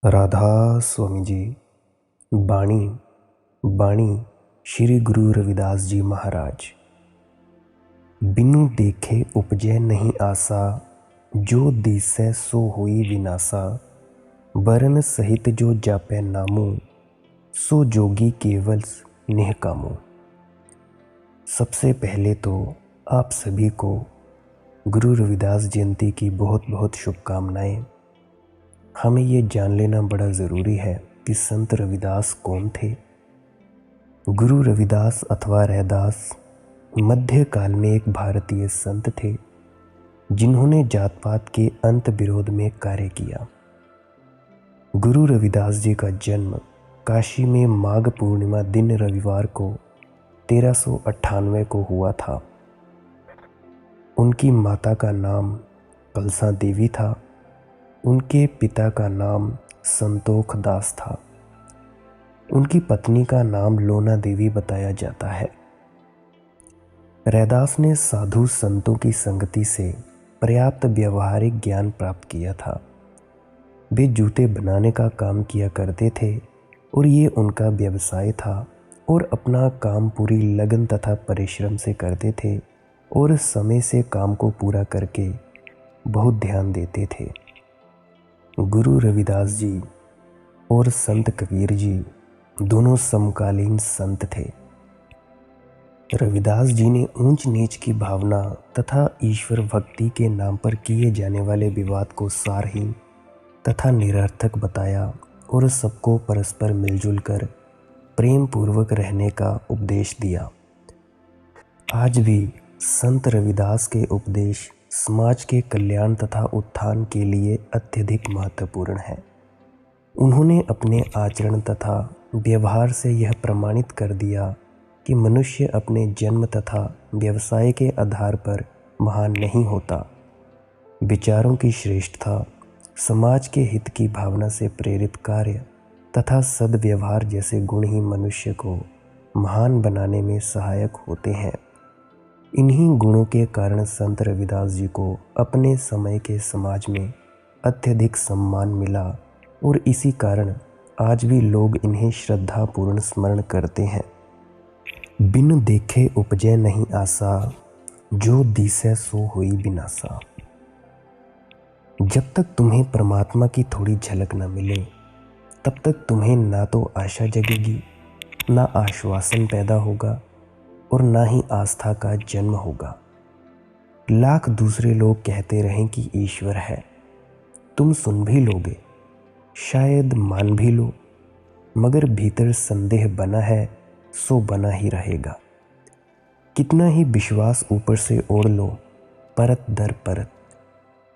राधा स्वामी जी। बाणी बाणी श्री गुरु रविदास जी महाराज। बिनु देखे उपजै नहीं आसा, जो दिसै सो होई विनासा। बरन सहित जो जापै नामो, सो जोगी केवल निहकामो। सबसे पहले तो आप सभी को गुरु रविदास जयंती की बहुत बहुत शुभकामनाएं। हमें ये जान लेना बड़ा ज़रूरी है कि संत रविदास कौन थे। गुरु रविदास अथवा रैदास मध्य काल में एक भारतीय संत थे जिन्होंने जात पात के अंत विरोध में कार्य किया। गुरु रविदास जी का जन्म काशी में माघ पूर्णिमा दिन रविवार को 1398 को हुआ था। उनकी माता का नाम कलसा देवी था। उनके पिता का नाम संतोख दास था। उनकी पत्नी का नाम लोना देवी बताया जाता है। रैदास ने साधु संतों की संगति से पर्याप्त व्यवहारिक ज्ञान प्राप्त किया था। वे जूते बनाने का काम किया करते थे और ये उनका व्यवसाय था और अपना काम पूरी लगन तथा परिश्रम से करते थे और समय से काम को पूरा करके बहुत ध्यान देते थे। गुरु रविदास जी और संत कबीर जी दोनों समकालीन संत थे। रविदास जी ने ऊंच नीच की भावना तथा ईश्वर भक्ति के नाम पर किए जाने वाले विवाद को सारहीन तथा निरर्थक बताया और सबको परस्पर मिलजुल कर प्रेम पूर्वक रहने का उपदेश दिया। आज भी संत रविदास के उपदेश समाज के कल्याण तथा उत्थान के लिए अत्यधिक महत्वपूर्ण है। उन्होंने अपने आचरण तथा व्यवहार से यह प्रमाणित कर दिया कि मनुष्य अपने जन्म तथा व्यवसाय के आधार पर महान नहीं होता। विचारों की श्रेष्ठता, समाज के हित की भावना से प्रेरित कार्य तथा सद्व्यवहार जैसे गुण ही मनुष्य को महान बनाने में सहायक होते हैं। इन्हीं गुणों के कारण संत रविदास जी को अपने समय के समाज में अत्यधिक सम्मान मिला और इसी कारण आज भी लोग इन्हें श्रद्धापूर्ण स्मरण करते हैं। बिन देखे उपजै नहीं आसा, जो दिसै सो होई विनासा। जब तक तुम्हें परमात्मा की थोड़ी झलक न मिले तब तक तुम्हें ना तो आशा जगेगी, ना आश्वासन पैदा होगा और ना ही आस्था का जन्म होगा। लाख दूसरे लोग कहते रहें कि ईश्वर है, तुम सुन भी लोगे, शायद मान भी लो, मगर भीतर संदेह बना है सो बना ही रहेगा। कितना ही विश्वास ऊपर से ओढ़ लो परत दर परत,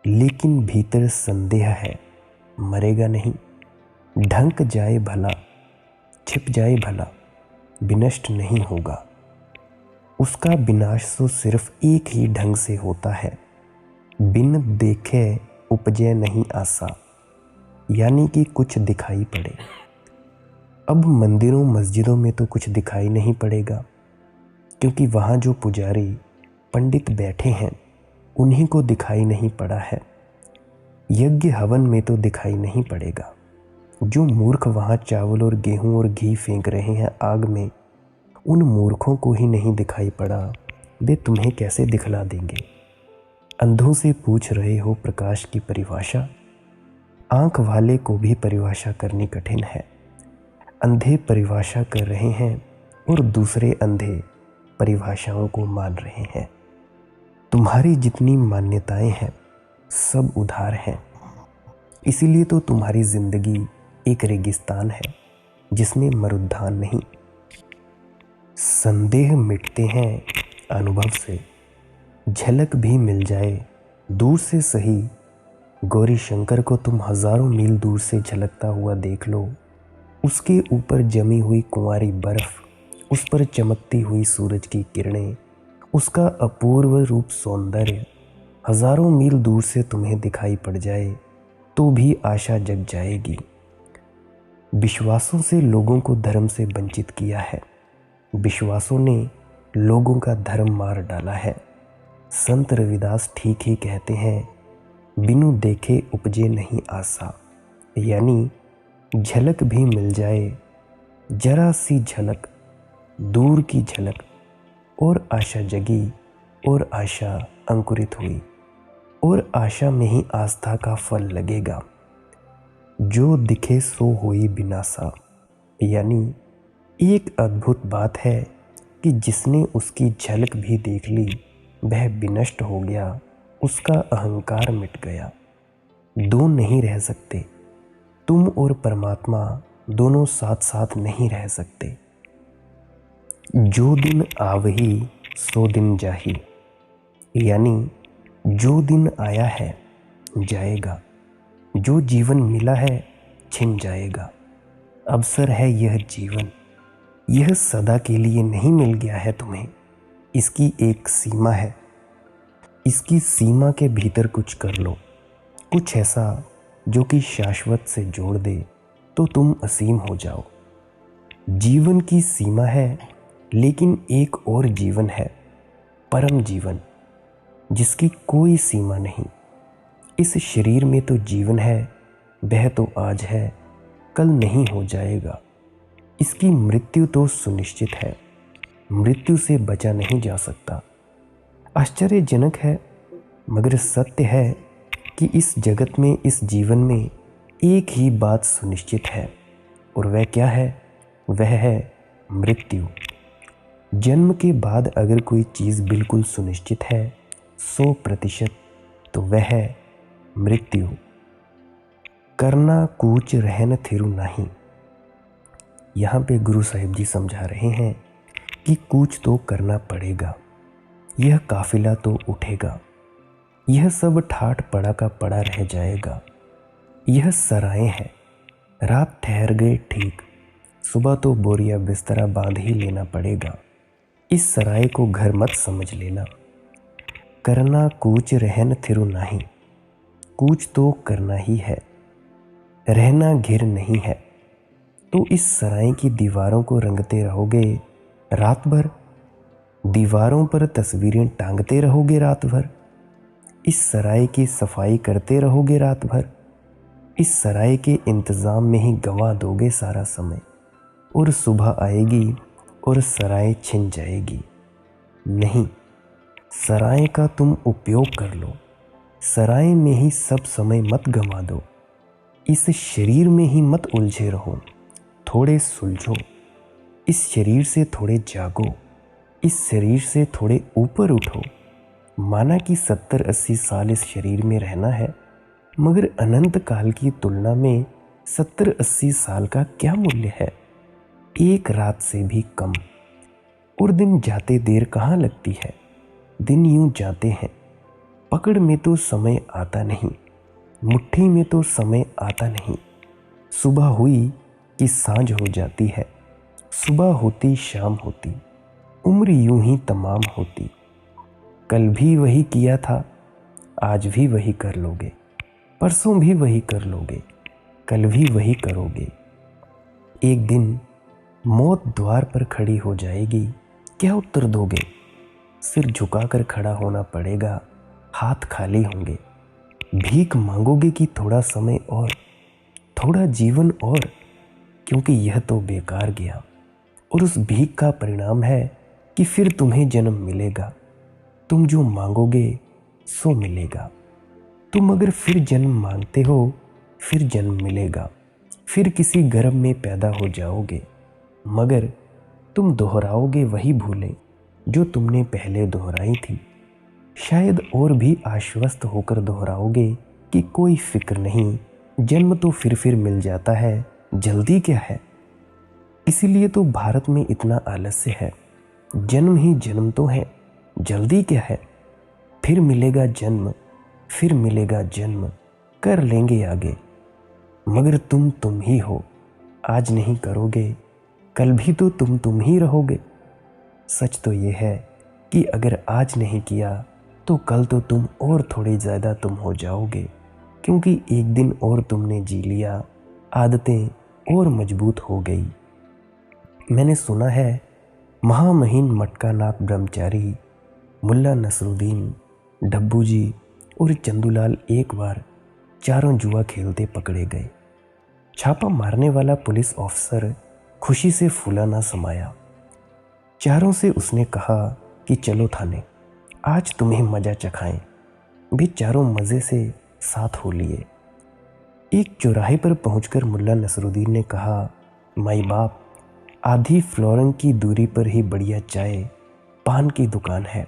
लेकिन भीतर संदेह है, मरेगा नहीं। ढंक जाए भला, छिप जाए भला, विनष्ट नहीं होगा। उसका विनाश तो सिर्फ एक ही ढंग से होता है, बिन देखे उपजै नहीं आसा, यानी कि कुछ दिखाई पड़े। अब मंदिरों मस्जिदों में तो कुछ दिखाई नहीं पड़ेगा, क्योंकि वहाँ जो पुजारी पंडित बैठे हैं उन्हीं को दिखाई नहीं पड़ा है। यज्ञ हवन में तो दिखाई नहीं पड़ेगा। जो मूर्ख वहाँ चावल और गेहूं और घी फेंक रहे हैं आग में, उन मूर्खों को ही नहीं दिखाई पड़ा, वे तुम्हें कैसे दिखला देंगे। अंधों से पूछ रहे हो प्रकाश की परिभाषा, आंख वाले को भी परिभाषा करनी कठिन है। अंधे परिभाषा कर रहे हैं और दूसरे अंधे परिभाषाओं को मान रहे हैं। तुम्हारी जितनी मान्यताएं हैं सब उधार हैं, इसीलिए तो तुम्हारी जिंदगी एक रेगिस्तान है जिसमें मरुद्यान नहीं। संदेह मिटते हैं अनुभव से, झलक भी मिल जाए दूर से सही। गौरी शंकर को तुम हजारों मील दूर से झलकता हुआ देख लो, उसके ऊपर जमी हुई कुंवारी बर्फ, उस पर चमकती हुई सूरज की किरणें, उसका अपूर्व रूप सौंदर्य हजारों मील दूर से तुम्हें दिखाई पड़ जाए तो भी आशा जग जाएगी। विश्वासों से लोगों को धर्म से वंचित किया है, विश्वासों ने लोगों का धर्म मार डाला है। संत रविदास ठीक ही कहते हैं, बिनु देखे उपजे नहीं आसा, यानी झलक भी मिल जाए, जरा सी झलक, दूर की झलक, और आशा जगी, और आशा अंकुरित हुई, और आशा में ही आस्था का फल लगेगा। जो दिखे सो होई बिनासा, यानी एक अद्भुत बात है कि जिसने उसकी झलक भी देख ली वह विनष्ट हो गया, उसका अहंकार मिट गया। दो नहीं रह सकते, तुम और परमात्मा दोनों साथ साथ नहीं रह सकते। जो दिन आवही सो दिन जाही, यानी जो दिन आया है जाएगा, जो जीवन मिला है छिन जाएगा। अवसर है यह जीवन, यह सदा के लिए नहीं मिल गया है तुम्हें। इसकी एक सीमा है, इसकी सीमा के भीतर कुछ कर लो, कुछ ऐसा जो कि शाश्वत से जोड़ दे, तो तुम असीम हो जाओ। जीवन की सीमा है, लेकिन एक और जीवन है, परम जीवन, जिसकी कोई सीमा नहीं। इस शरीर में तो जीवन है, वह तो आज है, कल नहीं हो जाएगा। इसकी मृत्यु तो सुनिश्चित है, मृत्यु से बचा नहीं जा सकता। आश्चर्यजनक है, मगर सत्य है कि इस जगत में, इस जीवन में एक ही बात सुनिश्चित है, और वह क्या है? वह है मृत्यु। जन्म के बाद अगर कोई चीज़ बिल्कुल सुनिश्चित है 100%, तो वह है मृत्यु। करना कूच रहन थिरु नहीं। यहाँ पे गुरु साहिब जी समझा रहे हैं कि कूच तो करना पड़ेगा, यह काफिला तो उठेगा, यह सब ठाठ पड़ा का पड़ा रह जाएगा। यह सराय है, रात ठहर गए ठीक, सुबह तो बोरिया बिस्तरा बांध ही लेना पड़ेगा। इस सराय को घर मत समझ लेना। करना कूच रहन थिरु नहीं, कूच तो करना ही है, रहना घिर नहीं है। तो इस सराय की दीवारों को रंगते रहोगे रात भर, दीवारों पर तस्वीरें टांगते रहोगे रात भर, इस सराय की सफाई करते रहोगे रात भर, इस सराय के इंतज़ाम में ही गंवा दोगे सारा समय, और सुबह आएगी और सराय छिन जाएगी। नहीं, सराय का तुम उपयोग कर लो, सराय में ही सब समय मत गंवा दो। इस शरीर में ही मत उलझे रहो, थोड़े सुलझो, इस शरीर से थोड़े जागो, इस शरीर से थोड़े ऊपर उठो। माना कि 70-80 साल इस शरीर में रहना है, मगर अनंत काल की तुलना में 70-80 साल का क्या मूल्य है? एक रात से भी कम। और दिन जाते देर कहाँ लगती है, दिन यूं जाते हैं। पकड़ में तो समय आता नहीं, मुट्ठी में तो समय आता नहीं। सुबह हुई कि सांझ हो जाती है, सुबह होती शाम होती, उम्र यूं ही तमाम होती। कल भी वही किया था, आज भी वही कर लोगे, परसों भी वही कर लोगे, कल भी वही करोगे। एक दिन मौत द्वार पर खड़ी हो जाएगी, क्या उत्तर दोगे? सिर झुकाकर खड़ा होना पड़ेगा, हाथ खाली होंगे। भीख मांगोगे कि थोड़ा समय और, थोड़ा जीवन और, क्योंकि यह तो बेकार गया। और उस भीख का परिणाम है कि फिर तुम्हें जन्म मिलेगा। तुम जो मांगोगे सो मिलेगा। तुम अगर फिर जन्म मांगते हो, फिर जन्म मिलेगा, फिर किसी गर्भ में पैदा हो जाओगे, मगर तुम दोहराओगे वही भूलें जो तुमने पहले दोहराई थी। शायद और भी आश्वस्त होकर दोहराओगे कि कोई फिक्र नहीं, जन्म तो फिर मिल जाता है, जल्दी क्या है। इसीलिए तो भारत में इतना आलस्य है। जन्म ही जन्म तो है, जल्दी क्या है। फिर मिलेगा जन्म, फिर मिलेगा जन्म, कर लेंगे आगे। मगर तुम ही हो, आज नहीं करोगे, कल भी तो तुम ही रहोगे। सच तो ये है कि अगर आज नहीं किया तो कल तो तुम और थोड़ी ज़्यादा तुम हो जाओगे, क्योंकि एक दिन और तुमने जी लिया, आदतें और मजबूत हो गई। मैंने सुना है महामहिम मटकानाथ ब्रह्मचारी, मुल्ला नसरुद्दीन, डब्बू जी और चंदूलाल एक बार चारों जुआ खेलते पकड़े गए। छापा मारने वाला पुलिस ऑफिसर खुशी से फूला ना समाया। चारों से उसने कहा कि चलो थाने, आज तुम्हें मजा चखाएं। वे चारों मज़े से साथ हो लिए। एक चौराहे पर पहुंचकर मुल्ला नसरुद्दीन ने कहा, माई बाप, आधी फ्लोरंग की दूरी पर ही बढ़िया चाय पान की दुकान है।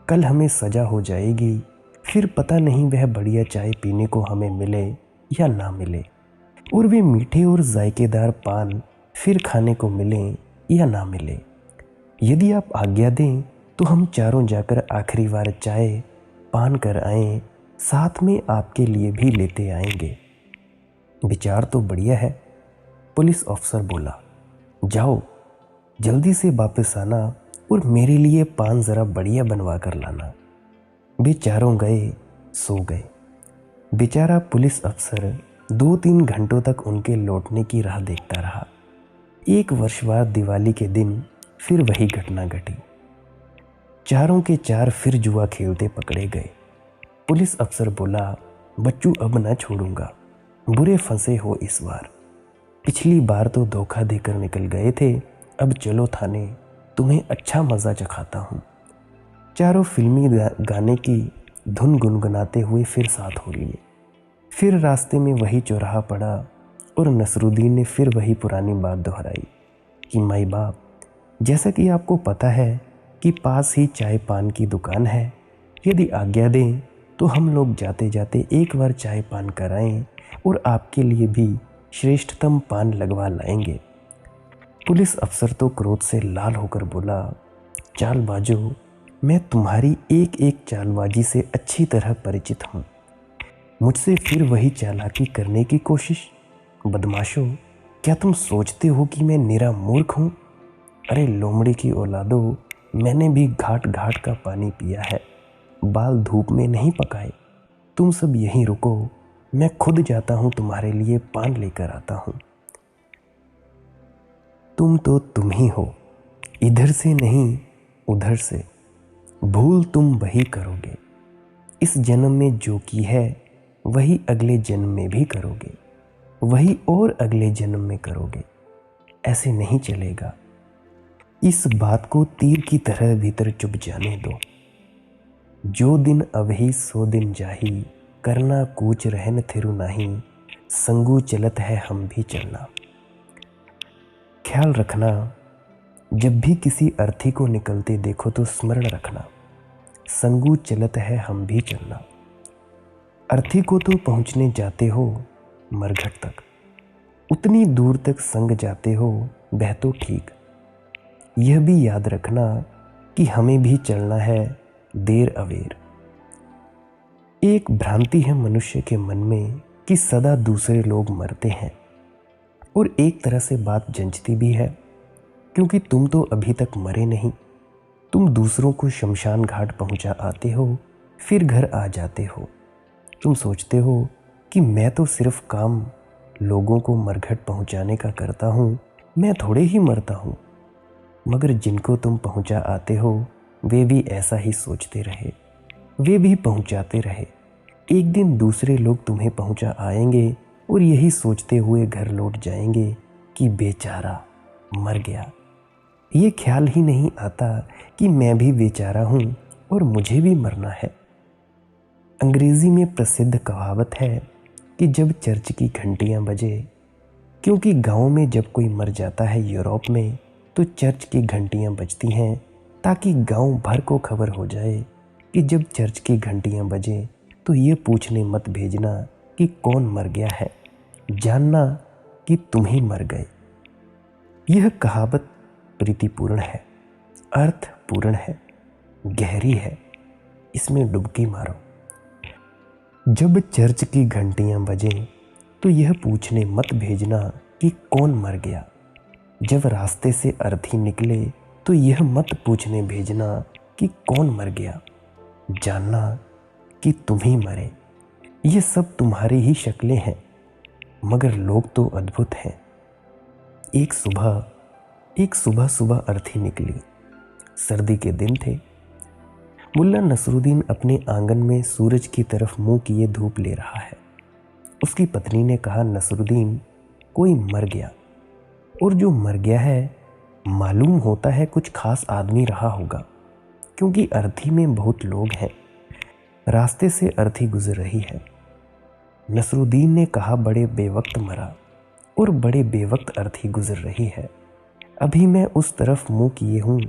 कल हमें सजा हो जाएगी, फिर पता नहीं वह बढ़िया चाय पीने को हमें मिले या ना मिले, और वे मीठे और जायकेदार पान फिर खाने को मिलें या ना मिले। यदि आप आज्ञा दें तो हम चारों जाकर आखिरी बार चाय पान कर आएं, साथ में आपके लिए भी लेते आएंगे। विचार तो बढ़िया है, पुलिस ऑफिसर बोला। जाओ, जल्दी से वापस आना और मेरे लिए पान ज़रा बढ़िया बनवा कर लाना। वे चारों गए, सो गए। बेचारा पुलिस अफसर 2-3 घंटों तक उनके लौटने की राह देखता रहा। 1 वर्ष बाद दिवाली के दिन फिर वही घटना घटी। चारों के चार फिर जुआ खेलते पकड़े गए। पुलिस अफसर बोला, बच्चू अब न छोड़ूंगा, बुरे फंसे हो इस बार। पिछली बार तो धोखा देकर निकल गए थे, अब चलो थाने, तुम्हें अच्छा मज़ा चखाता हूँ। चारों फिल्मी गाने की धुन गुनगुनाते हुए फिर साथ हो लिए। फिर रास्ते में वही चौराहा पड़ा और नसरुद्दीन ने फिर वही पुरानी बात दोहराई कि माई बाप, जैसा कि आपको पता है कि पास ही चाय पान की दुकान है, यदि आज्ञा दें तो हम लोग जाते जाते एक बार चाय पान कराएं और आपके लिए भी श्रेष्ठतम पान लगवा लाएंगे। पुलिस अफसर तो क्रोध से लाल होकर बोला, चालबाजो, मैं तुम्हारी एक एक चालबाजी से अच्छी तरह परिचित हूँ। मुझसे फिर वही चालाकी करने की कोशिश? बदमाशो, क्या तुम सोचते हो कि मैं निरा मूर्ख हूँ? अरे लोमड़ी की औलादो, मैंने भी घाट घाट का पानी पिया है, बाल धूप में नहीं पकाए। तुम सब यहीं रुको, मैं खुद जाता हूँ तुम्हारे लिए पान लेकर आता हूँ। तुम तो तुम ही हो, इधर से नहीं उधर से, भूल तुम वही करोगे। इस जन्म में जो की है वही अगले जन्म में भी करोगे, वही और अगले जन्म में करोगे। ऐसे नहीं चलेगा। इस बात को तीर की तरह भीतर चुभ जाने दो। जो दिन अवही सो दिन जाही, करना कूच रहन थिरु नाही, संगू चलत है हम भी चलना। ख्याल रखना, जब भी किसी अर्थी को निकलते देखो तो स्मरण रखना, संगू चलत है हम भी चलना। अर्थी को तो पहुंचने जाते हो मरघट तक, उतनी दूर तक संग जाते हो वह तो ठीक। यह भी याद रखना कि हमें भी चलना है देर अवेर। एक भ्रांति है मनुष्य के मन में कि सदा दूसरे लोग मरते हैं, और एक तरह से बात जंचती भी है, क्योंकि तुम तो अभी तक मरे नहीं। तुम दूसरों को शमशान घाट पहुंचा आते हो, फिर घर आ जाते हो। तुम सोचते हो कि मैं तो सिर्फ काम लोगों को मरघट पहुंचाने का करता हूँ, मैं थोड़े ही मरता हूँ। मगर जिनको तुम पहुंचा आते हो वे भी ऐसा ही सोचते रहे, वे भी पहुंचाते रहे। एक दिन दूसरे लोग तुम्हें पहुंचा आएंगे और यही सोचते हुए घर लौट जाएंगे कि बेचारा मर गया। ये ख्याल ही नहीं आता कि मैं भी बेचारा हूँ और मुझे भी मरना है। अंग्रेजी में प्रसिद्ध कहावत है कि जब चर्च की घंटियाँ बजे, क्योंकि गाँव में जब कोई मर जाता है यूरोप में तो चर्च की घंटियाँ बजती हैं ताकि गांव भर को खबर हो जाए कि जब चर्च की घंटियाँ बजें तो ये पूछने मत भेजना कि कौन मर गया है, जानना कि तुम ही मर गए। यह कहावत प्रीतिपूर्ण है, अर्थपूर्ण है, गहरी है, इसमें डुबकी मारो। जब चर्च की घंटियाँ बजें तो यह पूछने मत भेजना कि कौन मर गया। जब रास्ते से अर्थी निकले तो यह मत पूछने भेजना कि कौन मर गया, जानना कि तुम ही मरे। ये सब तुम्हारी ही शक्लें हैं, मगर लोग तो अद्भुत हैं। एक सुबह सुबह अर्थी निकली। सर्दी के दिन थे। मुल्ला नसरुद्दीन अपने आंगन में सूरज की तरफ मुंह किए धूप ले रहा है। उसकी पत्नी ने कहा, नसरुद्दीन, कोई मर गया, और जो मर गया है मालूम होता है कुछ खास आदमी रहा होगा, क्योंकि अर्थी में बहुत लोग हैं। रास्ते से अर्थी गुजर रही है। नसरुद्दीन ने कहा, बड़े बेवक्त मरा और बड़े बेवक्त अर्थी गुजर रही है। अभी मैं उस तरफ मुंह किए हूँ,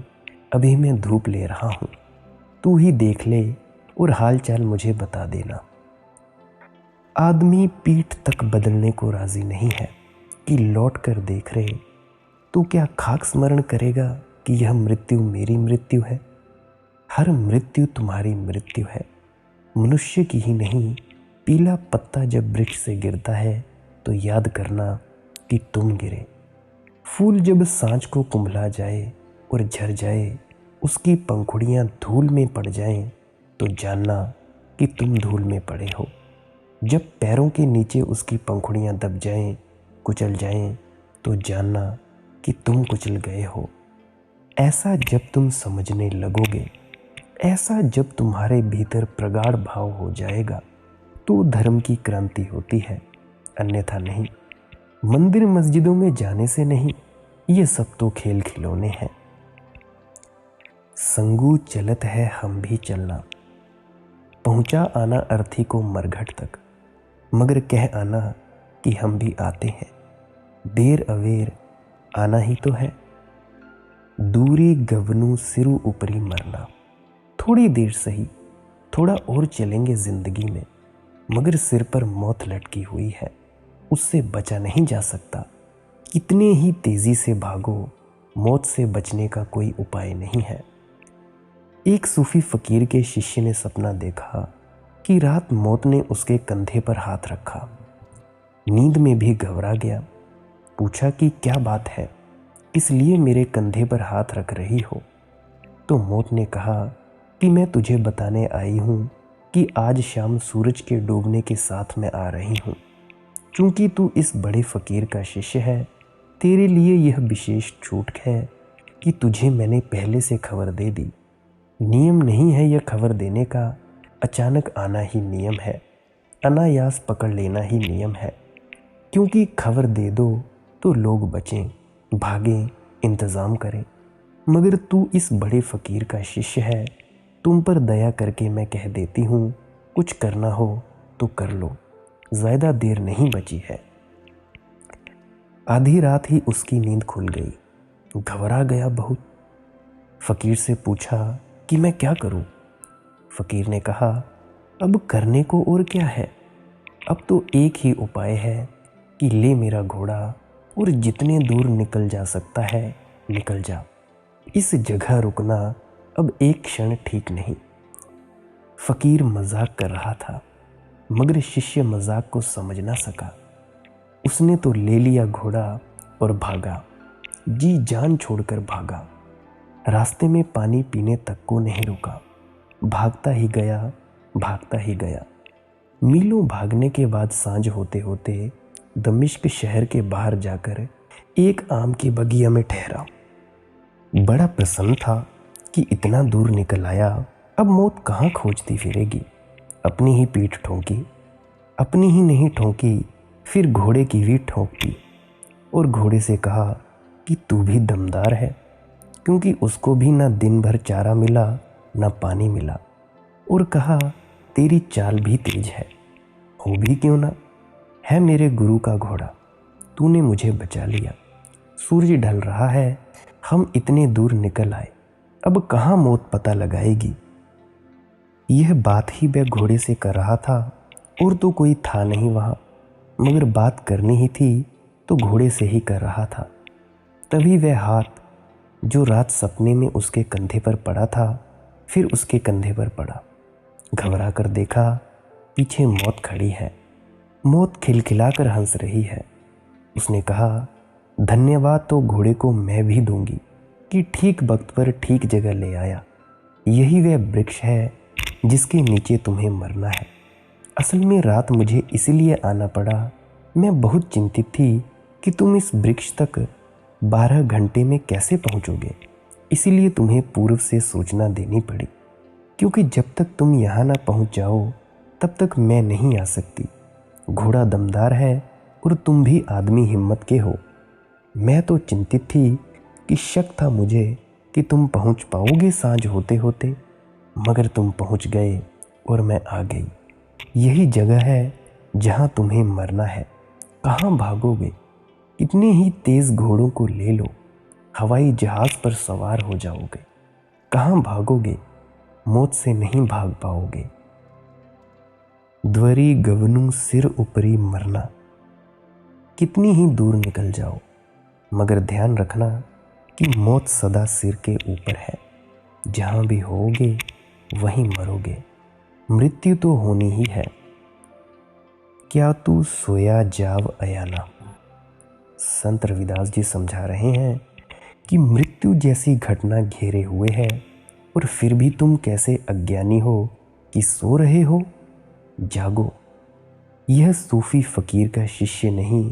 अभी मैं धूप ले रहा हूँ, तू ही देख ले और हाल चाल मुझे बता देना। आदमी पीठ तक बदलने को राजी नहीं है कि लौट कर देख रहे, तो क्या खाक स्मरण करेगा कि यह मृत्यु मेरी मृत्यु है। हर मृत्यु तुम्हारी मृत्यु है। मनुष्य की ही नहीं, पीला पत्ता जब वृक्ष से गिरता है तो याद करना कि तुम गिरे। फूल जब सांझ को कुंभला जाए और झर जाए, उसकी पंखुड़ियाँ धूल में पड़ जाएं, तो जानना कि तुम धूल में पड़े हो। जब पैरों के नीचे उसकी पंखुड़ियाँ दब जाएं, कुचल जाएं, तो जानना कि तुम कुचल गए हो। ऐसा जब तुम समझने लगोगे, ऐसा जब तुम्हारे भीतर प्रगाढ़ भाव हो जाएगा, तो धर्म की क्रांति होती है, अन्यथा नहीं। मंदिर मस्जिदों में जाने से नहीं, ये सब तो खेल खिलौने हैं। संगू चलत है हम भी चलना, पहुंचा आना अर्थी को मरघट तक, मगर कह आना कि हम भी आते हैं। देर अवेर आना ही तो है। दूरी गवनू सिरु ऊपरी मरना, थोड़ी देर सही, थोड़ा और चलेंगे जिंदगी में, मगर सिर पर मौत लटकी हुई है, उससे बचा नहीं जा सकता। कितने ही तेजी से भागो, मौत से बचने का कोई उपाय नहीं है। एक सूफी फकीर के शिष्य ने सपना देखा कि रात मौत ने उसके कंधे पर हाथ रखा। नींद में भी घबरा गया। पूछा कि क्या बात है, इसलिए मेरे कंधे पर हाथ रख रही हो। तो मौत ने कहा कि मैं तुझे बताने आई हूँ कि आज शाम सूरज के डूबने के साथ मैं आ रही हूँ। चूंकि तू इस बड़े फकीर का शिष्य है, तेरे लिए यह विशेष छूट है कि तुझे मैंने पहले से खबर दे दी। नियम नहीं है यह खबर देने का, अचानक आना ही नियम है, अनायास पकड़ लेना ही नियम है। क्योंकि खबर दे दो तो लोग बचें, भागें, इंतज़ाम करें, मगर तू इस बड़े फकीर का शिष्य है, तुम पर दया करके मैं कह देती हूँ, कुछ करना हो तो कर लो, ज़्यादा देर नहीं बची है। आधी रात ही उसकी नींद खुल गई। घबरा गया बहुत। फ़कीर से पूछा कि मैं क्या करूं? फ़कीर ने कहा, अब करने को और क्या है, अब तो एक ही उपाय है कि ले मेरा घोड़ा और जितने दूर निकल जा सकता है निकल जा। इस जगह रुकना अब एक क्षण ठीक नहीं। फ़कीर मजाक कर रहा था, मगर शिष्य मजाक को समझ ना सका। उसने तो ले लिया घोड़ा और भागा, जी जान छोड़कर भागा। रास्ते में पानी पीने तक को नहीं रुका, भागता ही गया, भागता ही गया। मीलों भागने के बाद सांझ होते होते दमिश्क शहर के बाहर जाकर एक आम की बगिया में ठहरा। बड़ा प्रसन्न था कि इतना दूर निकल आया, अब मौत कहाँ खोजती फिरेगी। अपनी ही पीठ ठोंकी, अपनी ही नहीं ठोंकी, फिर घोड़े की भी ठोंकी और घोड़े से कहा कि तू भी दमदार है, क्योंकि उसको भी ना दिन भर चारा मिला ना पानी मिला, और कहा तेरी चाल भी तेज है, हो भी क्यों ना, है मेरे गुरु का घोड़ा, तूने मुझे बचा लिया। सूरज ढल रहा है, हम इतने दूर निकल आए, अब कहाँ मौत पता लगाएगी। यह बात ही वह घोड़े से कर रहा था, और तो कोई था नहीं वहाँ, मगर बात करनी ही थी तो घोड़े से ही कर रहा था। तभी वह हाथ जो रात सपने में उसके कंधे पर पड़ा था, फिर उसके कंधे पर पड़ा। घबरा कर देखा, पीछे मौत खड़ी है। मौत खिलखिलाकर हंस रही है। उसने कहा, धन्यवाद तो घोड़े को मैं भी दूंगी कि ठीक वक्त पर ठीक जगह ले आया। यही वह वृक्ष है जिसके नीचे तुम्हें मरना है। असल में रात मुझे इसलिए आना पड़ा, मैं बहुत चिंतित थी कि तुम इस वृक्ष तक 12 घंटे में कैसे पहुंचोगे, इसीलिए तुम्हें पूर्व से सूचना देनी पड़ी, क्योंकि जब तक तुम यहाँ ना पहुंच जाओ तब तक मैं नहीं आ सकती। घोड़ा दमदार है, और तुम भी आदमी हिम्मत के हो। मैं तो चिंतित थी कि शक था मुझे कि तुम पहुंच पाओगे सांझ होते होते, मगर तुम पहुंच गए और मैं आ गई। यही जगह है जहां तुम्हें मरना है। कहाँ भागोगे? इतने ही तेज घोड़ों को ले लो, हवाई जहाज पर सवार हो जाओगे। कहाँ भागोगे? मौत से नहीं भाग पाओगे। द्वरी गवनु सिर ऊपरी मरना। कितनी ही दूर निकल जाओ, मगर ध्यान रखना कि मौत सदा सिर के ऊपर है। जहां भी होगे वहीं मरोगे। मृत्यु तो होनी ही है। क्या तू सोया जाव अयाना। संत रविदास जी समझा रहे हैं कि मृत्यु जैसी घटना घेरे हुए है और फिर भी तुम कैसे अज्ञानी हो कि सो रहे हो। जागो। यह सूफी फकीर का शिष्य नहीं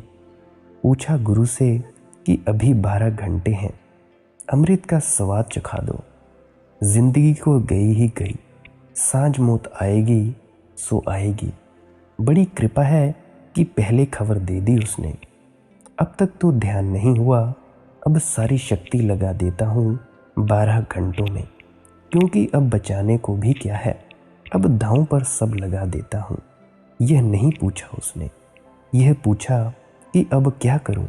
पूछा गुरु से कि अभी 12 घंटे हैं, अमृत का स्वाद चखा दो। जिंदगी को गई ही गई, सांझ मौत आएगी सो आएगी। बड़ी कृपा है कि पहले खबर दे दी उसने। अब तक तो ध्यान नहीं हुआ, अब सारी शक्ति लगा देता हूँ 12 घंटों में, क्योंकि अब बचाने को भी क्या है, अब दांव पर सब लगा देता हूँ। यह नहीं पूछा उसने, यह पूछा कि अब क्या करूं,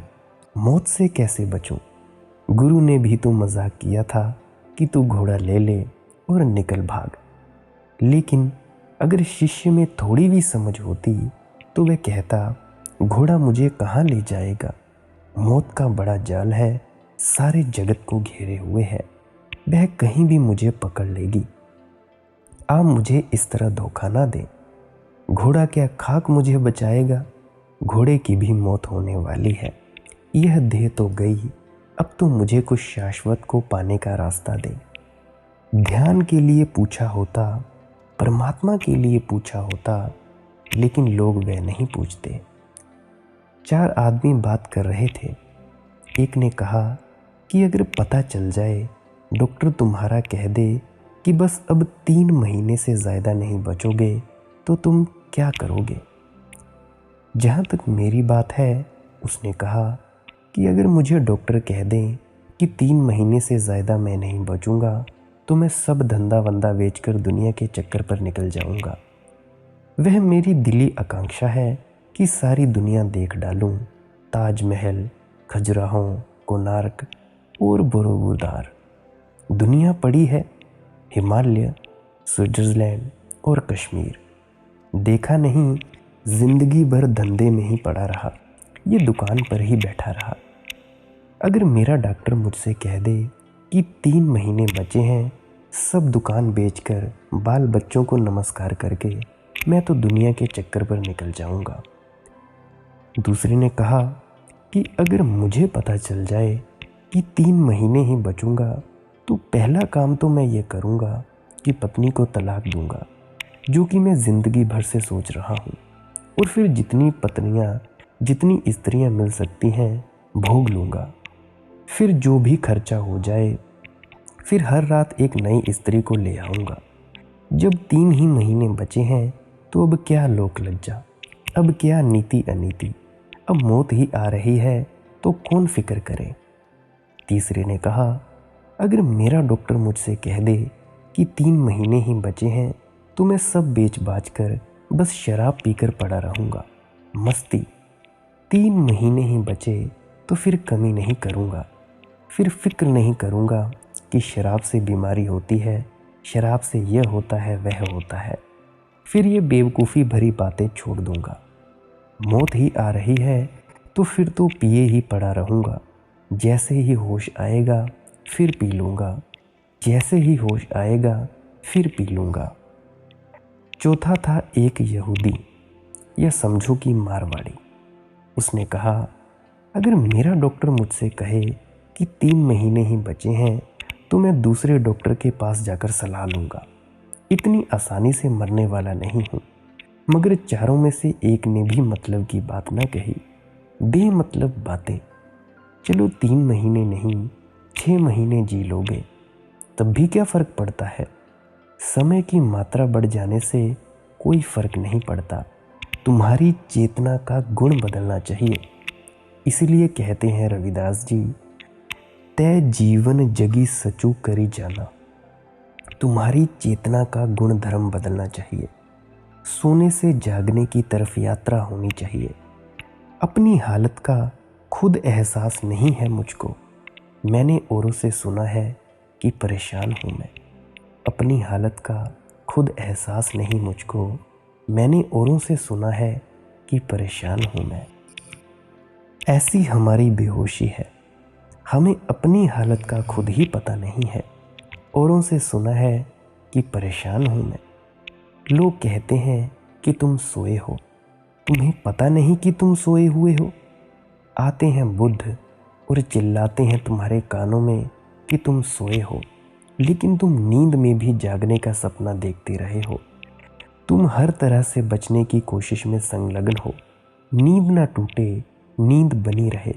मौत से कैसे बचूं। गुरु ने भी तो मजाक किया था कि तू घोड़ा ले ले और निकल भाग। लेकिन अगर शिष्य में थोड़ी भी समझ होती तो वह कहता, घोड़ा मुझे कहाँ ले जाएगा, मौत का बड़ा जाल है, सारे जगत को घेरे हुए है, वह कहीं भी मुझे पकड़ लेगी। आप मुझे इस तरह धोखा ना दें। घोड़ा क्या खाक मुझे बचाएगा, घोड़े की भी मौत होने वाली है। यह देह तो गई, अब तो मुझे कुछ शाश्वत को पाने का रास्ता दे। ध्यान के लिए पूछा होता, परमात्मा के लिए पूछा होता, लेकिन लोग वह नहीं पूछते। 4 आदमी बात कर रहे थे। एक ने कहा कि अगर पता चल जाए, डॉक्टर तुम्हारा कह दे कि बस अब 3 महीने से ज़्यादा नहीं बचोगे, तो तुम क्या करोगे। जहाँ तक मेरी बात है, उसने कहा कि अगर मुझे डॉक्टर कह दें कि 3 महीने से ज़्यादा मैं नहीं बचूंगा, तो मैं सब धंधा वंदा बेचकर दुनिया के चक्कर पर निकल जाऊंगा। वह मेरी दिली आकांक्षा है कि सारी दुनिया देख डालूं, ताजमहल, खजुराहों, कोणार्क और बोरोबुदार। दुनिया पड़ी है, हिमालय, स्विट्ज़रलैंड और कश्मीर। देखा नहीं, जिंदगी भर धंधे में ही पड़ा रहा, ये दुकान पर ही बैठा रहा। अगर मेरा डॉक्टर मुझसे कह दे कि 3 महीने बचे हैं, सब दुकान बेचकर बाल बच्चों को नमस्कार करके मैं तो दुनिया के चक्कर पर निकल जाऊंगा। दूसरे ने कहा कि अगर मुझे पता चल जाए कि 3 महीने ही बचूंगा, तो पहला काम तो मैं ये करूंगा कि पत्नी को तलाक दूंगा, जो कि मैं ज़िंदगी भर से सोच रहा हूँ। और फिर जितनी पत्नियाँ, जितनी स्त्रियाँ मिल सकती हैं भोग लूँगा। फिर जो भी खर्चा हो जाए, फिर हर रात एक नई स्त्री को ले आऊँगा। जब 3 ही महीने बचे हैं, तो अब क्या लोक लज्जा, अब क्या नीति अनीति, अब मौत ही आ रही है तो कौन फिक्र करे। तीसरे ने कहा, अगर मेरा डॉक्टर मुझसे कह दे कि 3 महीने ही बचे हैं, तो मैं सब बेच बाच कर बस शराब पीकर पड़ा रहूँगा। मस्ती। 3 महीने ही बचे तो फिर कमी नहीं करूँगा, फिर फिक्र नहीं करूँगा कि शराब से बीमारी होती है, शराब से यह होता है, वह होता है। फिर ये बेवकूफ़ी भरी बातें छोड़ दूँगा। मौत ही आ रही है तो फिर तो पिए ही पड़ा रहूँगा। जैसे ही होश आएगा फिर पी लूँगा, जैसे ही होश आएगा फिर पी लूँगा। चौथा था एक यहूदी, या समझो कि मारवाड़ी। उसने कहा, अगर मेरा डॉक्टर मुझसे कहे कि 3 महीने ही बचे हैं, तो मैं दूसरे डॉक्टर के पास जाकर सलाह लूँगा। इतनी आसानी से मरने वाला नहीं हूँ। मगर चारों में से एक ने भी मतलब की बात ना कही, बेमतलब बातें। चलो 3 महीने नहीं 6 महीने जी लोगे, तब भी क्या फ़र्क पड़ता है। समय की मात्रा बढ़ जाने से कोई फ़र्क नहीं पड़ता। तुम्हारी चेतना का गुण बदलना चाहिए। इसलिए कहते हैं रविदास जी, तय जीवन जगी सचू करी जाना। तुम्हारी चेतना का गुण धर्म बदलना चाहिए। सोने से जागने की तरफ यात्रा होनी चाहिए। अपनी हालत का खुद एहसास नहीं है मुझको, मैंने औरों से सुना है कि परेशान हूँ मैं। अपनी हालत का खुद एहसास नहीं मुझको, मैंने औरों से सुना है कि परेशान हूँ मैं। ऐसी हमारी बेहोशी है, हमें अपनी हालत का खुद ही पता नहीं है। औरों से सुना है कि परेशान हूँ मैं। लोग कहते हैं कि तुम सोए हो, तुम्हें पता नहीं कि तुम सोए हुए हो। आते हैं बुद्ध और चिल्लाते हैं तुम्हारे कानों में कि तुम सोए हो, लेकिन तुम नींद में भी जागने का सपना देखते रहे हो। तुम हर तरह से बचने की कोशिश में संलग्न हो। नींद ना टूटे, नींद बनी रहे।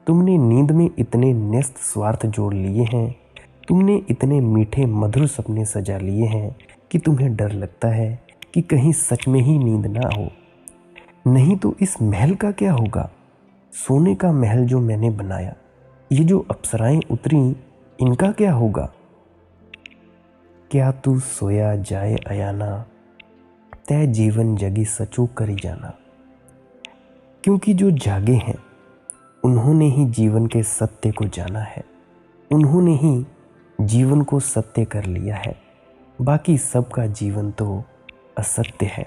तुमने नींद में इतने न्यस्त स्वार्थ जोड़ लिए हैं, तुमने इतने मीठे मधुर सपने सजा लिए हैं कि तुम्हें डर लगता है कि कहीं सच में ही नींद ना हो। नहीं तो इस महल का क्या होगा? सोने का महल जो मैंने बनाया, ये जो अप्सराएं उतरी, इनका क्या होगा? क्या तू सोया जाए अयाना, तय जीवन जगी सचू करी जाना। क्योंकि जो जागे हैं उन्होंने ही जीवन के सत्य को जाना है, उन्होंने ही जीवन को सत्य कर लिया है। बाकी सबका जीवन तो असत्य है।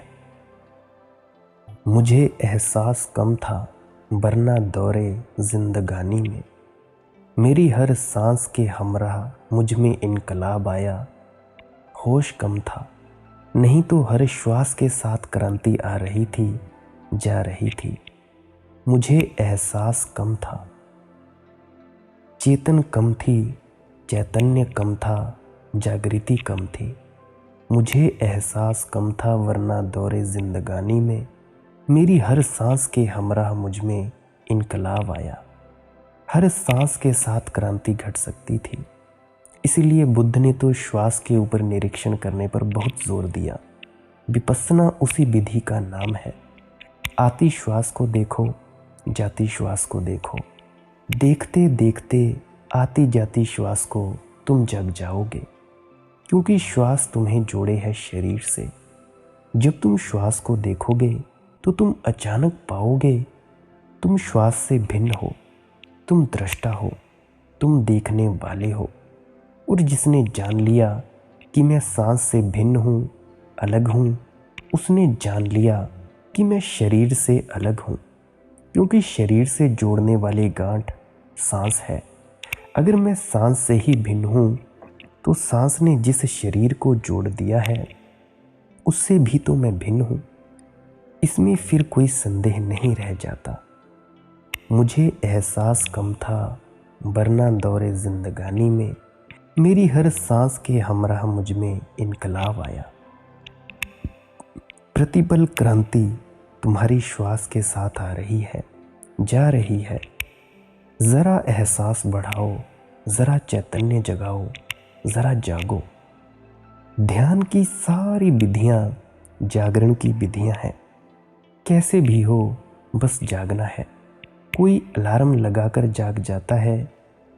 मुझे एहसास कम था वरना दौरे जिंदगानी में। मेरी हर सांस के हमराह मुझ में इनकलाब आया। होश कम था, नहीं तो हर श्वास के साथ क्रांति आ रही थी, जा रही थी। मुझे एहसास कम था, चेतन कम थी, चैतन्य कम था, जागृति कम थी। मुझे एहसास कम था वरना दौरे जिंदगानी में। मेरी हर सांस के हमराह मुझ में इनकलाब आया। हर सांस के साथ क्रांति घट सकती थी। इसीलिए बुद्ध ने तो श्वास के ऊपर निरीक्षण करने पर बहुत जोर दिया। विपस्सना उसी विधि का नाम है। आती श्वास को देखो, जाती श्वास को देखो। देखते देखते आती जाती श्वास को तुम जग जाओगे, क्योंकि श्वास तुम्हें जोड़े है शरीर से। जब तुम श्वास को देखोगे तो तुम अचानक पाओगे तुम श्वास से भिन्न हो, तुम दृष्टा हो, तुम देखने वाले हो। और जिसने जान लिया कि मैं सांस से भिन्न हूँ, अलग हूँ, उसने जान लिया कि मैं शरीर से अलग हूँ, क्योंकि शरीर से जोड़ने वाली गांठ सांस है। अगर मैं सांस से ही भिन्न हूँ तो सांस ने जिस शरीर को जोड़ दिया है उससे भी तो मैं भिन्न हूँ। इसमें फिर कोई संदेह नहीं रह जाता। मुझे एहसास कम था वरना दौरे जिंदगानी में। मेरी हर सांस के हमराह मुझ में इनकलाब आया। प्रतिपल क्रांति तुम्हारी श्वास के साथ आ रही है, जा रही है। ज़रा एहसास बढ़ाओ, ज़रा चैतन्य जगाओ, ज़रा जागो। ध्यान की सारी विधियाँ जागरण की विधियाँ हैं। कैसे भी हो, बस जागना है। कोई अलार्म लगाकर जाग जाता है,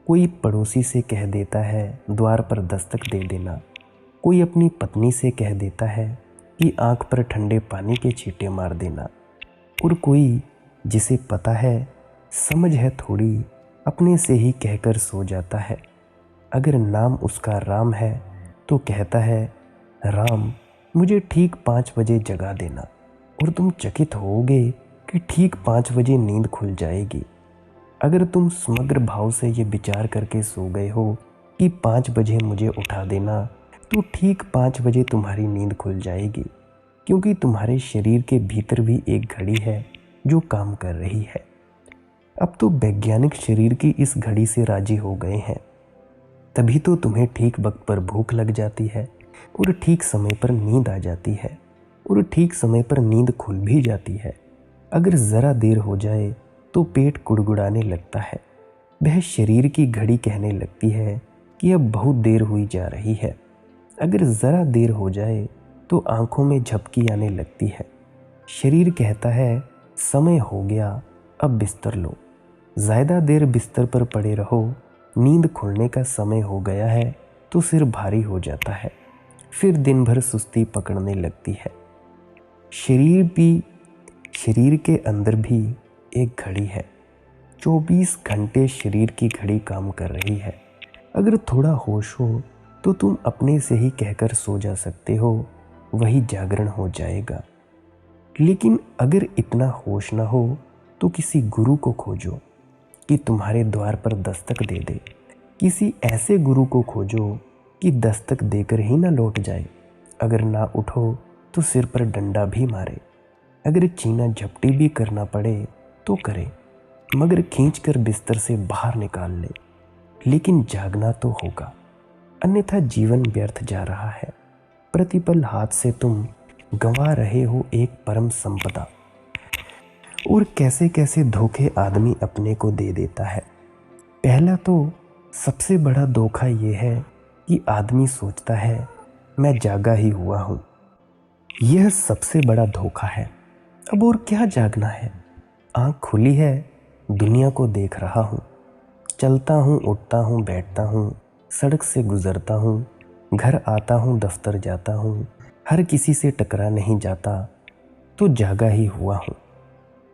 कोई पड़ोसी से कह देता है द्वार पर दस्तक दे देना, कोई अपनी पत्नी से कह देता है कि आंख पर ठंडे पानी के छींटे मार देना, और कोई जिसे पता है, समझ है थोड़ी, अपने से ही कहकर सो जाता है। अगर नाम उसका राम है तो कहता है, राम मुझे ठीक 5 बजे जगा देना, और तुम चकित होोगे कि ठीक 5 बजे नींद खुल जाएगी। अगर तुम समग्र भाव से ये विचार करके सो गए हो कि 5 बजे मुझे उठा देना, तो ठीक 5 बजे तुम्हारी नींद खुल जाएगी, क्योंकि तुम्हारे शरीर के भीतर भी एक घड़ी है जो काम कर रही है। अब तो वैज्ञानिक शरीर की इस घड़ी से राजी हो गए हैं, तभी तो तुम्हें ठीक वक्त पर भूख लग जाती है और ठीक समय पर नींद आ जाती है और ठीक समय पर नींद खुल भी जाती है। अगर ज़रा देर हो जाए तो पेट गुड़गुड़ाने लगता है। वह शरीर की घड़ी कहने लगती है कि अब बहुत देर हुई जा रही है। अगर ज़रा देर हो जाए तो आंखों में झपकी आने लगती है। शरीर कहता है समय हो गया, अब बिस्तर लो। ज़्यादा देर बिस्तर पर पड़े रहो, नींद खुलने का समय हो गया है तो सिर भारी हो जाता है, फिर दिन भर सुस्ती पकड़ने लगती है। शरीर के अंदर भी एक घड़ी है। 24 घंटे शरीर की घड़ी काम कर रही है। अगर थोड़ा होश हो तो तुम अपने से ही कहकर सो जा सकते हो, वही जागरण हो जाएगा। लेकिन अगर इतना होश ना हो तो किसी गुरु को खोजो कि तुम्हारे द्वार पर दस्तक दे दे। किसी ऐसे गुरु को खोजो कि दस्तक देकर ही ना लौट जाए। अगर ना उठो तो सिर पर डंडा भी मारे। अगर चीना झपटी भी करना पड़े तो करे, मगर खींचकर बिस्तर से बाहर निकाल ले। लेकिन जागना तो होगा, अन्यथा जीवन व्यर्थ जा रहा है। प्रतिपल हाथ से तुम गंवा रहे हो एक परम संपदा। और कैसे कैसे धोखे आदमी अपने को दे देता है। पहला तो सबसे बड़ा धोखा ये है कि आदमी सोचता है मैं जागा ही हुआ हूँ। यह सबसे बड़ा धोखा है। अब और क्या जागना है? आँख खुली है, दुनिया को देख रहा हूँ। चलता हूँ, उठता हूँ, बैठता हूँ, सड़क से गुजरता हूँ, घर आता हूँ, दफ्तर जाता हूँ, हर किसी से टकरा नहीं जाता, तो जागा ही हुआ हूँ।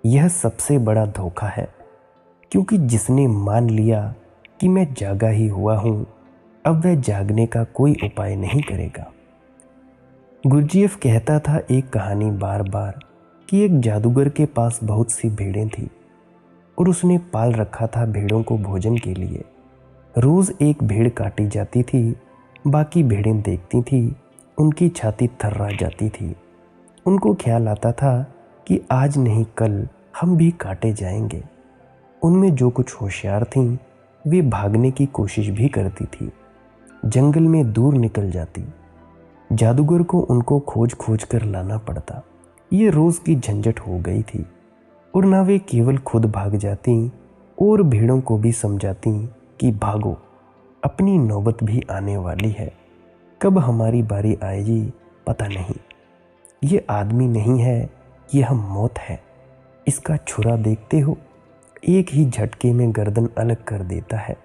यह सबसे बड़ा धोखा है, क्योंकि जिसने मान लिया कि मैं जागा ही हुआ हूँ, अब वह जागने का कोई उपाय नहीं करेगा। गुरजीएफ कहता था एक कहानी बार बार कि एक जादूगर के पास बहुत सी भेड़ें थीं और उसने पाल रखा था भेड़ों को भोजन के लिए। रोज़ एक भेड़ काटी जाती थी, बाकी भेड़ें देखती थीं, उनकी छाती थर्रा जाती थी। उनको ख्याल आता था कि आज नहीं कल हम भी काटे जाएंगे। उनमें जो कुछ होशियार थीं वे भागने की कोशिश भी करती थी, जंगल में दूर निकल जाती। जादूगर को उनको खोज खोज कर लाना पड़ता। ये रोज़ की झंझट हो गई थी। और ना वे केवल खुद भाग जाती और भेड़ों को भी समझाती कि भागो, अपनी नौबत भी आने वाली है, कब हमारी बारी आएगी पता नहीं। ये आदमी नहीं है, यह मौत है। इसका छुरा देखते हो, एक ही झटके में गर्दन अलग कर देता है।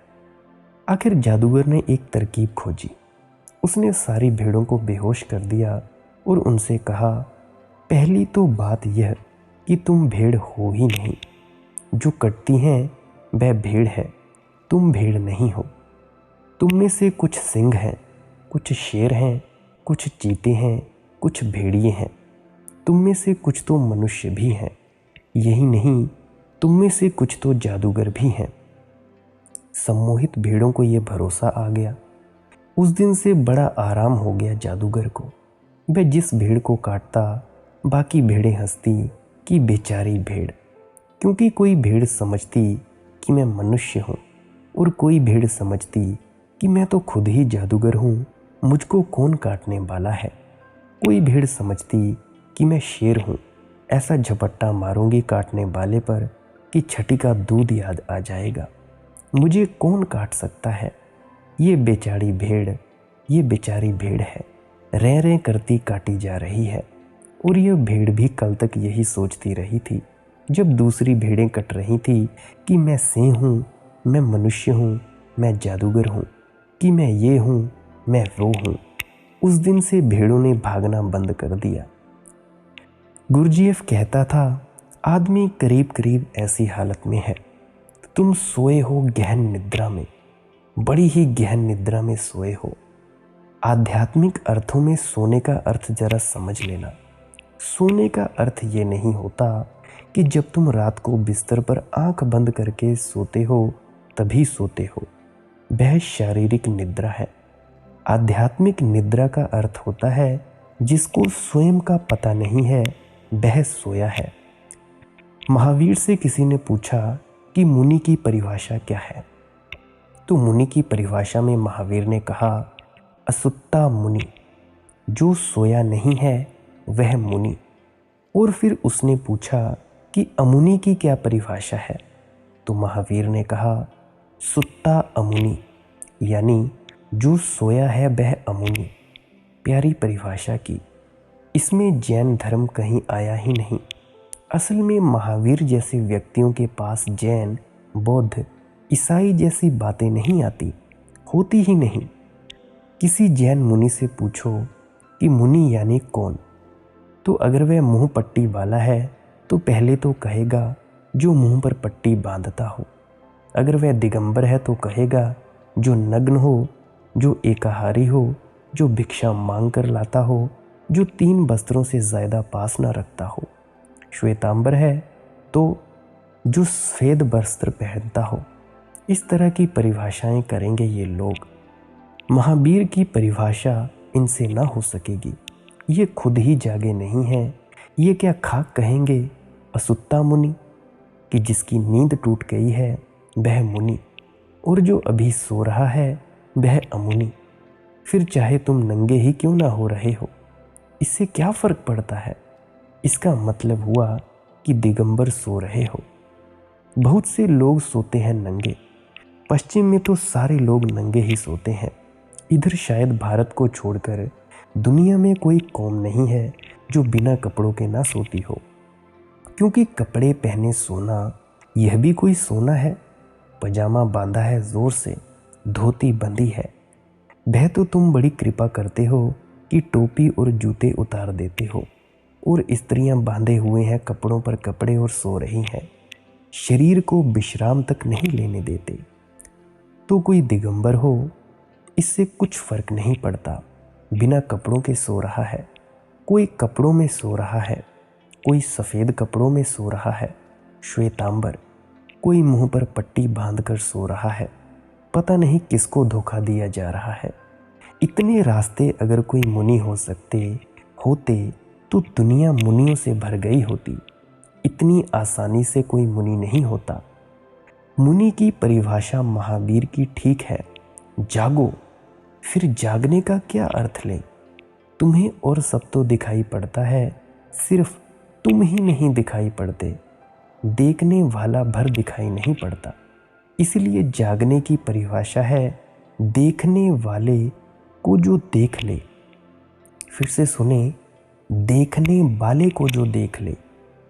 आखिर जादूगर ने एक तरकीब खोजी। उसने सारी भेड़ों को बेहोश कर दिया और उनसे कहा, पहली तो बात यह कि तुम भेड़ हो ही नहीं। जो कटती हैं वह भेड़ है, तुम भेड़ नहीं हो। तुम में से कुछ सिंह हैं, कुछ शेर हैं, कुछ चीते हैं, कुछ भेड़िए हैं। तुम में से कुछ तो मनुष्य भी हैं। यही नहीं, तुम में से कुछ तो जादूगर भी हैं। सम्मोहित भेड़ों को यह भरोसा आ गया। उस दिन से बड़ा आराम हो गया जादूगर को। वह जिस भेड़ को काटता, बाकी भेड़ें हंसती कि बेचारी भेड़, क्योंकि कोई भेड़ समझती कि मैं मनुष्य हूँ और कोई भेड़ समझती कि मैं तो खुद ही जादूगर हूँ, मुझको कौन काटने वाला है। कोई भेड़ समझती कि मैं शेर हूँ, ऐसा झपट्टा मारूंगी काटने वाले पर कि छठी का दूध याद आ जाएगा, मुझे कौन काट सकता है। ये बेचारी भेड़ है, रह रह करती काटी जा रही है। और यह भेड़ भी कल तक यही सोचती रही थी, जब दूसरी भेड़ें कट रही थी, कि मैं सिंह हूँ, मैं मनुष्य हूँ, मैं जादूगर हूँ, कि मैं ये हूँ, मैं वो हूँ। उस दिन से भेड़ों ने भागना बंद कर दिया। गुरजीएफ कहता था, आदमी करीब करीब ऐसी हालत में है। तुम सोए हो गहन निद्रा में, बड़ी ही गहन निद्रा में सोए हो। आध्यात्मिक अर्थों में सोने का अर्थ जरा समझ लेना। सोने का अर्थ ये नहीं होता कि जब तुम रात को बिस्तर पर आंख बंद करके सोते हो तभी सोते हो। वह शारीरिक निद्रा है। आध्यात्मिक निद्रा का अर्थ होता है जिसको स्वयं का पता नहीं है, वह सोया है। महावीर से किसी ने पूछा कि मुनि की परिभाषा क्या है, तो मुनि की परिभाषा में महावीर ने कहा, असुत्ता मुनि, जो सोया नहीं है वह मुनि। और फिर उसने पूछा कि अमुनि की क्या परिभाषा है, तो महावीर ने कहा, सुत्ता अमुनि, यानी जो सोया है वह अमुनि। प्यारी परिभाषा की। इसमें जैन धर्म कहीं आया ही नहीं। असल में महावीर जैसे व्यक्तियों के पास जैन, बौद्ध, ईसाई जैसी बातें नहीं आती, होती ही नहीं। किसी जैन मुनि से पूछो कि मुनि यानी कौन, तो अगर वह मुंह पट्टी वाला है तो पहले तो कहेगा जो मुंह पर पट्टी बांधता हो। अगर वह दिगंबर है तो कहेगा जो नग्न हो, जो एकाहारी हो, जो भिक्षा मांग कर लाता हो, जो 3 वस्त्रों से ज़्यादा पास न रखता हो। श्वेतांबर है तो जो सफ़ेद वस्त्र पहनता हो। इस तरह की परिभाषाएं करेंगे ये लोग। महावीर की परिभाषा इनसे ना हो सकेगी। ये खुद ही जागे नहीं हैं। ये क्या खाक कहेंगे असुत्ता मुनि, कि जिसकी नींद टूट गई है वह मुनि, और जो अभी सो रहा है वह अमुनि। फिर चाहे तुम नंगे ही क्यों ना हो रहे हो, इससे क्या फ़र्क पड़ता है। इसका मतलब हुआ कि दिगंबर सो रहे हो। बहुत से लोग सोते हैं नंगे। पश्चिम में तो सारे लोग नंगे ही सोते हैं। इधर शायद भारत को छोड़कर दुनिया में कोई कौम नहीं है जो बिना कपड़ों के ना सोती हो, क्योंकि कपड़े पहने सोना यह भी कोई सोना है। पजामा बांधा है ज़ोर से, धोती बंधी है। वह तो तुम बड़ी कृपा करते हो कि टोपी और जूते उतार देते हो, और स्त्रियां बांधे हुए हैं कपड़ों पर कपड़े और सो रही हैं, शरीर को विश्राम तक नहीं लेने देते। तो कोई दिगंबर हो, इससे कुछ फर्क नहीं पड़ता। बिना कपड़ों के सो रहा है, कोई कपड़ों में सो रहा है, कोई सफ़ेद कपड़ों में सो रहा है, श्वेतांबर, कोई मुंह पर पट्टी बांधकर सो रहा है। पता नहीं किसको धोखा दिया जा रहा है। इतने रास्ते अगर कोई मुनि हो सकते होते तो दुनिया मुनियों से भर गई होती। इतनी आसानी से कोई मुनि नहीं होता। मुनि की परिभाषा महावीर की ठीक है, जागो। फिर जागने का क्या अर्थ ले। तुम्हें और सब तो दिखाई पड़ता है, सिर्फ तुम ही नहीं दिखाई पड़ते। देखने वाला भर दिखाई नहीं पड़ता। इसलिए जागने की परिभाषा है देखने वाले को जो देख ले। फिर से सुने, देखने वाले को जो देख ले,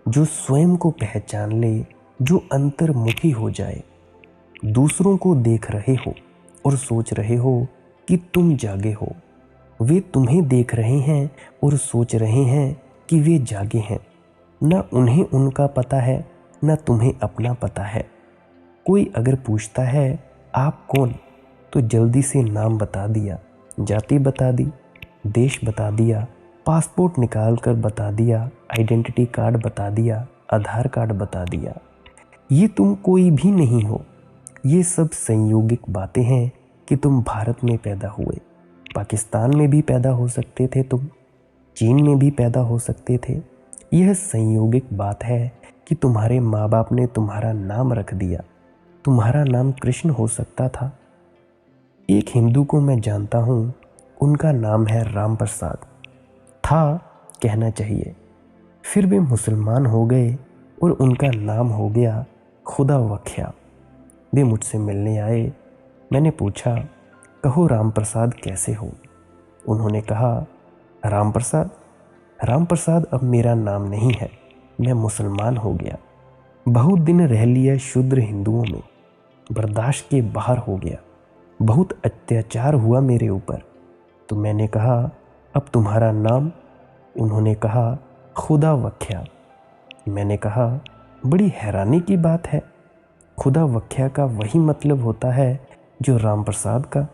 जो स्वयं को पहचान ले, जो अंतर्मुखी हो जाए। दूसरों को देख रहे हो और सोच रहे हो कि तुम जागे हो। वे तुम्हें देख रहे हैं और सोच रहे हैं कि वे जागे हैं। न उन्हें उनका पता है, न तुम्हें अपना पता है। कोई अगर पूछता है आप कौन, तो जल्दी से नाम बता दिया, जाति बता दी, देश बता दिया, पासपोर्ट निकाल कर बता दिया, आइडेंटिटी कार्ड बता दिया, आधार कार्ड बता दिया। ये तुम कोई भी नहीं हो। ये सब संयोगिक बातें हैं कि तुम भारत में पैदा हुए, पाकिस्तान में भी पैदा हो सकते थे, तुम चीन में भी पैदा हो सकते थे। यह संयोगिक बात है कि तुम्हारे माँ बाप ने तुम्हारा नाम रख दिया। तुम्हारा नाम कृष्ण हो सकता था। एक हिंदू को मैं जानता हूँ, उनका नाम है राम प्रसाद, था कहना चाहिए। फिर वे मुसलमान हो गए और उनका नाम हो गया खुदा वख्या। वे मुझसे मिलने आए। मैंने पूछा, कहो राम प्रसाद कैसे हो। उन्होंने कहा, राम प्रसाद? राम प्रसाद अब मेरा नाम नहीं है, मैं मुसलमान हो गया। बहुत दिन रह लिया शूद्र हिंदुओं में, बर्दाश्त के बाहर हो गया। बहुत अत्याचार हुआ मेरे ऊपर। तो मैंने कहा, अब तुम्हारा नाम? उन्होंने कहा, खुदा वख्या। मैंने कहा, बड़ी हैरानी की बात है। खुदा वख्या का वही मतलब होता है जो राम प्रसाद का।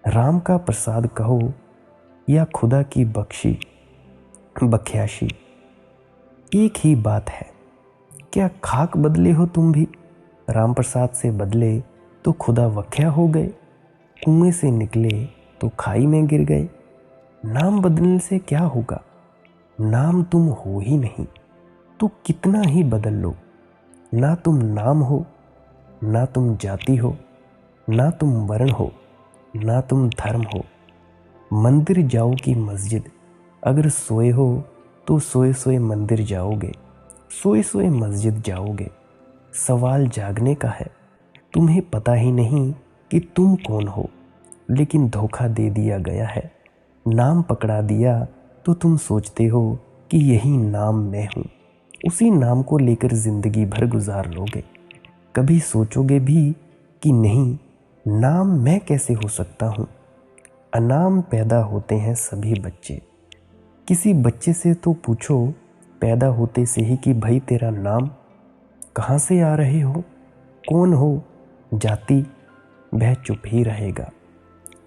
राम का प्रसाद कहो या खुदा की बख्याशी, एक ही बात है। क्या खाक बदले हो तुम भी? राम प्रसाद से बदले तो खुदा वख्या हो गए, कुएं से निकले तो खाई में गिर गए। नाम बदलने से क्या होगा? नाम तुम हो ही नहीं, तो कितना ही बदल लो। ना तुम नाम हो, ना तुम जाति हो, ना तुम वर्ण हो, ना तुम धर्म हो। मंदिर जाओ कि मस्जिद, अगर सोए हो तो सोए सोए मंदिर जाओगे, सोए सोए मस्जिद जाओगे। सवाल जागने का है। तुम्हें पता ही नहीं कि तुम कौन हो, लेकिन धोखा दे दिया गया है। नाम पकड़ा दिया तो तुम सोचते हो कि यही नाम मैं हूँ। उसी नाम को लेकर जिंदगी भर गुजार लोगे। कभी सोचोगे भी कि नहीं, नाम मैं कैसे हो सकता हूँ। अनाम पैदा होते हैं सभी बच्चे। किसी बच्चे से तो पूछो पैदा होते से ही कि भाई तेरा नाम, कहाँ से आ रहे हो, कौन हो, जाति, वह चुप ही रहेगा।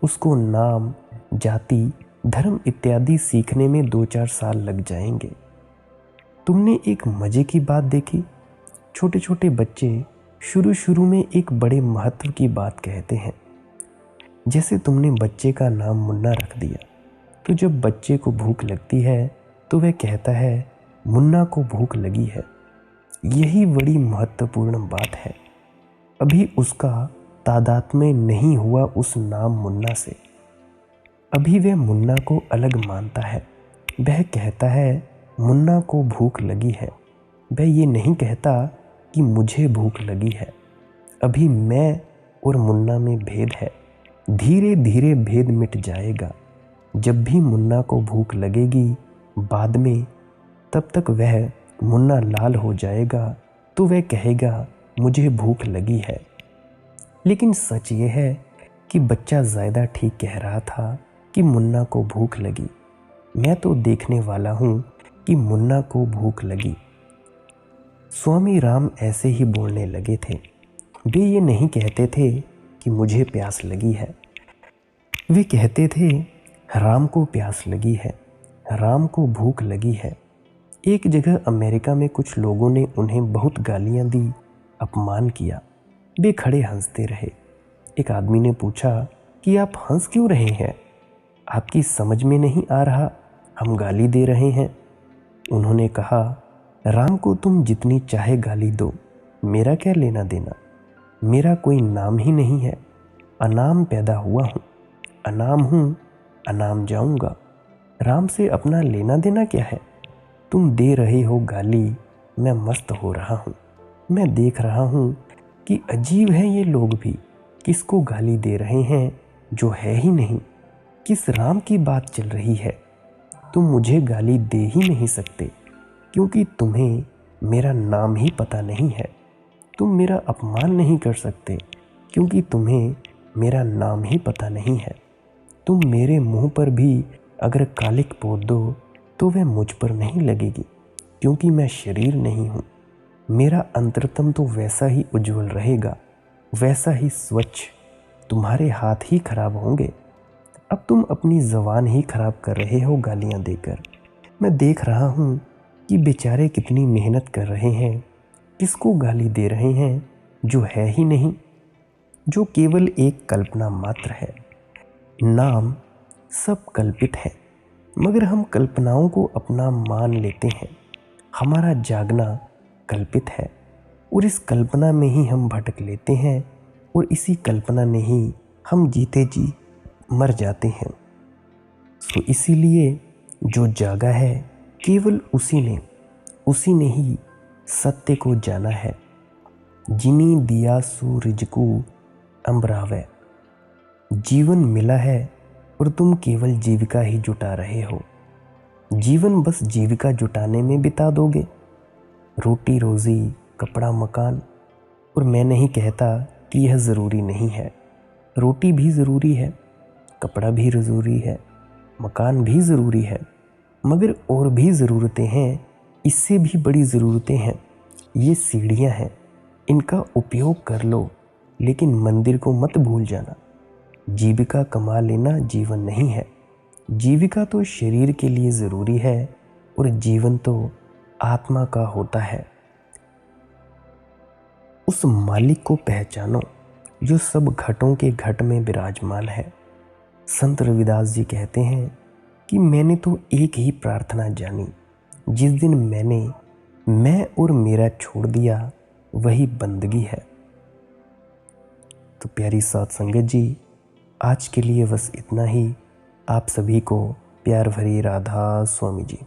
उसको नाम, जाति, धर्म इत्यादि सीखने में 2-4 साल लग जाएंगे। तुमने एक मजे की बात देखी, छोटे छोटे बच्चे शुरू शुरू में एक बड़े महत्व की बात कहते हैं। जैसे तुमने बच्चे का नाम मुन्ना रख दिया, तो जब बच्चे को भूख लगती है तो वह कहता है मुन्ना को भूख लगी है। यही बड़ी महत्वपूर्ण बात है। अभी उसका तादात्म्य नहीं हुआ उस नाम मुन्ना से। अभी वह मुन्ना को अलग मानता है। वह कहता है मुन्ना को भूख लगी है। वह ये नहीं कहता कि मुझे भूख लगी है। अभी मैं और मुन्ना में भेद है। धीरे धीरे भेद मिट जाएगा। जब भी मुन्ना को भूख लगेगी बाद में, तब तक वह मुन्ना लाल हो जाएगा तो वह कहेगा मुझे भूख लगी है। लेकिन सच ये है कि बच्चा ज़्यादा ठीक कह रहा था कि मुन्ना को भूख लगी। मैं तो देखने वाला हूँ कि मुन्ना को भूख लगी। स्वामी राम ऐसे ही बोलने लगे थे। वे ये नहीं कहते थे कि मुझे प्यास लगी है। वे कहते थे राम को प्यास लगी है, राम को भूख लगी है। एक जगह अमेरिका में कुछ लोगों ने उन्हें बहुत गालियां दी, अपमान किया। वे खड़े हंसते रहे। एक आदमी ने पूछा कि आप हंस क्यों रहे हैं? आपकी समझ में नहीं आ रहा हम गाली दे रहे हैं? उन्होंने कहा, राम को तुम जितनी चाहे गाली दो, मेरा क्या लेना देना। मेरा कोई नाम ही नहीं है। अनाम पैदा हुआ हूँ, अनाम हूँ, अनाम जाऊँगा। राम से अपना लेना देना क्या है? तुम दे रहे हो गाली, मैं मस्त हो रहा हूँ। मैं देख रहा हूँ कि अजीब है ये लोग भी, किसको गाली दे रहे हैं जो है ही नहीं। किस राम की बात चल रही है? तुम मुझे गाली दे ही नहीं सकते, क्योंकि तुम्हें मेरा नाम ही पता नहीं है। तुम मेरा अपमान नहीं कर सकते, क्योंकि तुम्हें मेरा नाम ही पता नहीं है। तुम मेरे मुंह पर भी अगर कालिक पोत दो तो वह मुझ पर नहीं लगेगी, क्योंकि मैं शरीर नहीं हूँ। मेरा अंतरतम तो वैसा ही उज्जवल रहेगा, वैसा ही स्वच्छ। तुम्हारे हाथ ही खराब होंगे। अब तुम अपनी ज़बान ही खराब कर रहे हो गालियाँ देकर। मैं देख रहा हूँ कि बेचारे कितनी मेहनत कर रहे हैं। किसको गाली दे रहे हैं जो है ही नहीं, जो केवल एक कल्पना मात्र है। नाम सब कल्पित है, मगर हम कल्पनाओं को अपना मान लेते हैं। हमारा जागना कल्पित है और इस कल्पना में ही हम भटक लेते हैं और इसी कल्पना में ही हम जीते जी मर जाते हैं। सो इसीलिए जो जागा है केवल उसी ने ही सत्य को जाना है। जिनी दिया सूरज को अम्बरावे। जीवन मिला है और तुम केवल जीविका ही जुटा रहे हो। जीवन बस जीविका जुटाने में बिता दोगे। रोटी रोज़ी, कपड़ा मकान। और मैं नहीं कहता कि यह ज़रूरी नहीं है। रोटी भी ज़रूरी है, कपड़ा भी ज़रूरी है, मकान भी ज़रूरी है, मगर और भी ज़रूरतें हैं। इससे भी बड़ी ज़रूरतें हैं। ये सीढ़ियाँ हैं, इनका उपयोग कर लो, लेकिन मंदिर को मत भूल जाना। जीविका कमा लेना जीवन नहीं है। जीविका तो शरीर के लिए ज़रूरी है और जीवन तो आत्मा का होता है। उस मालिक को पहचानो जो सब घटों के घट में विराजमान है। संत रविदास जी कहते हैं कि मैंने तो एक ही प्रार्थना जानी, जिस दिन मैं और मेरा छोड़ दिया वही बंदगी है। तो प्यारी साथ संगत जी, आज के लिए बस इतना ही। आप सभी को प्यार भरी राधा स्वामी जी।